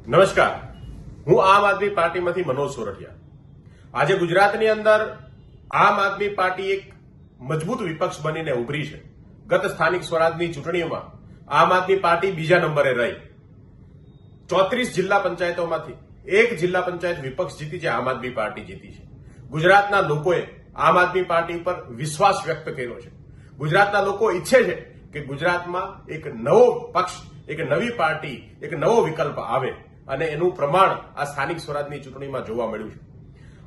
નમસ્કાર, હું આમ આદમી પાર્ટીમાંથી મનોજ સોરઠિયા। આજે ગુજરાતની અંદર આમ આદમી પાર્ટી એક મજબૂત વિપક્ષ બનીને ઉભરી છે। ગત સ્થાનિક સ્વરાજની ચૂંટણીઓમાં આમ આદમી પાર્ટી બીજા નંબરે રહી। 34 જિલ્લા પંચાયતોમાંથી એક જિલ્લા પંચાયત વિપક્ષ જીતી છે, આમ આદમી પાર્ટી જીતી છે। ગુજરાતના લોકોએ આમ આદમી પાર્ટી પર વિશ્વાસ વ્યક્ત કર્યો છે। ગુજરાતના લોકો ઈચ્છે છે કે ગુજરાતમાં એક નવો પક્ષ, એક નવી પાર્ટી, એક નવો વિકલ્પ આવે અને એનું પ્રમાણ આ સ્થાનિક સ્વરાજની ચૂંટણીમાં જોવા મળ્યું છે।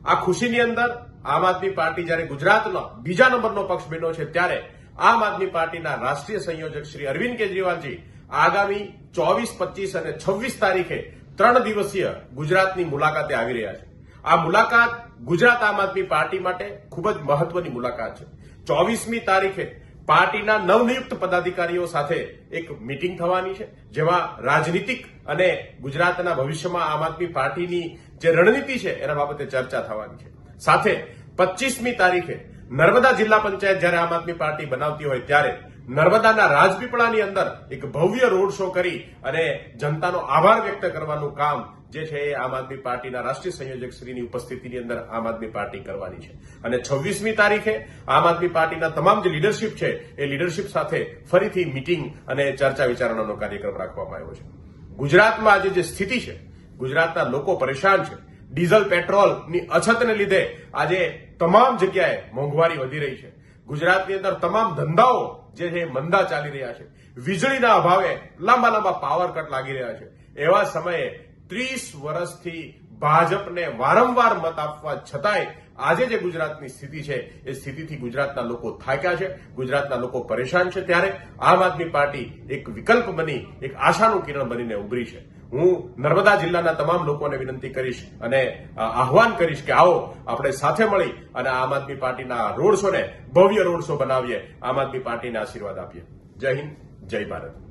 આ ખુશીની અંદર આમ આદમી પાર્ટી જ્યારે ગુજરાતનો બીજા નંબરનો પક્ષ બન્યો છે, ત્યારે આમ આદમી પાર્ટીના રાષ્ટ્રીય સંયોજક શ્રી અરવિંદ કેજરીવાલજી આગામી 24, 25 અને 26 તારીખે 3 દિવસીય ગુજરાતની મુલાકાતે આવી રહ્યા છે। આ મુલાકાત ગુજરાત આમ આદમી પાર્ટી માટે ખૂબ જ મહત્વની મુલાકાત છે। 24મી તારીખે પાર્ટીના નવનિયુક્ત પદાધિકારીઓ સાથે એક મીટિંગ થવાની છે, જેમાં રાજનીતિક અને ગુજરાતના ભવિષ્યમાં આમ આદમી પાર્ટીની જે રણનીતિ છે એના બાબતે ચર્ચા થવાની છે। સાથે 25મી તારીખે નર્મદા જિલ્લા પંચાયત જ્યારે આમ આદમી પાર્ટી બનાવતી હોય ત્યારે નર્મદાના રાજપીપળાની અંદર એક ભવ્ય રોડ શો કરી અને જનતાનો આભાર વ્યક્ત કરવાનું કામ જે છે એ આમ આદમી પાર્ટીના રાષ્ટ્રીય સંયોજક શ્રીની ઉપસ્થિતિની અંદર આમ આદમી પાર્ટી કરવાની છે। અને 26મી તારીખે આમ આદમી પાર્ટીના તમામ જે લીડરશીપ છે એ લીડરશીપ સાથે ફરીથી મીટિંગ અને ચર્ચા વિચારણાનો કાર્યક્રમ રાખવામાં આવ્યો છે। ગુજરાતમાં આજે જે સ્થિતિ છે, ગુજરાતના લોકો પરેશાન છે। ડીઝલ પેટ્રોલની અછતને લીધે આજે તમામ જગ્યાએ મોંઘવારી વધી રહી છે। ગુજરાતની અંદર તમામ ધંધાઓ જે છે મંદા ચાલી રહ્યા છે। વીજળીના અભાવે લાંબા લાંબા પાવર કટ લાગી રહ્યા છે। એવા સમયે 30 વર્ષથી ભાજપને વારંવાર મત આપવા છતાંય આજે જે ગુજરાતની સ્થિતિ છે એ સ્થિતિથી ગુજરાતના લોકો થાક્યા છે, ગુજરાતના લોકો પરેશાન છે। ત્યારે આમ આદમી પાર્ટી એક વિકલ્પ બની, એક આશાનું કિરણ બનીને ઉભરી છે। હું નર્મદા જિલ્લાના તમામ લોકોને વિનંતી કરીશ અને આહવાન કરીશ કે આવો આપણે સાથે મળી અને આમ આદમી પાર્ટીના રોડ શોને ભવ્ય રોડ શો બનાવીએ, આમ આદમી પાર્ટીને આશીર્વાદ આપીએ। જય હિન્દ, જય ભારત।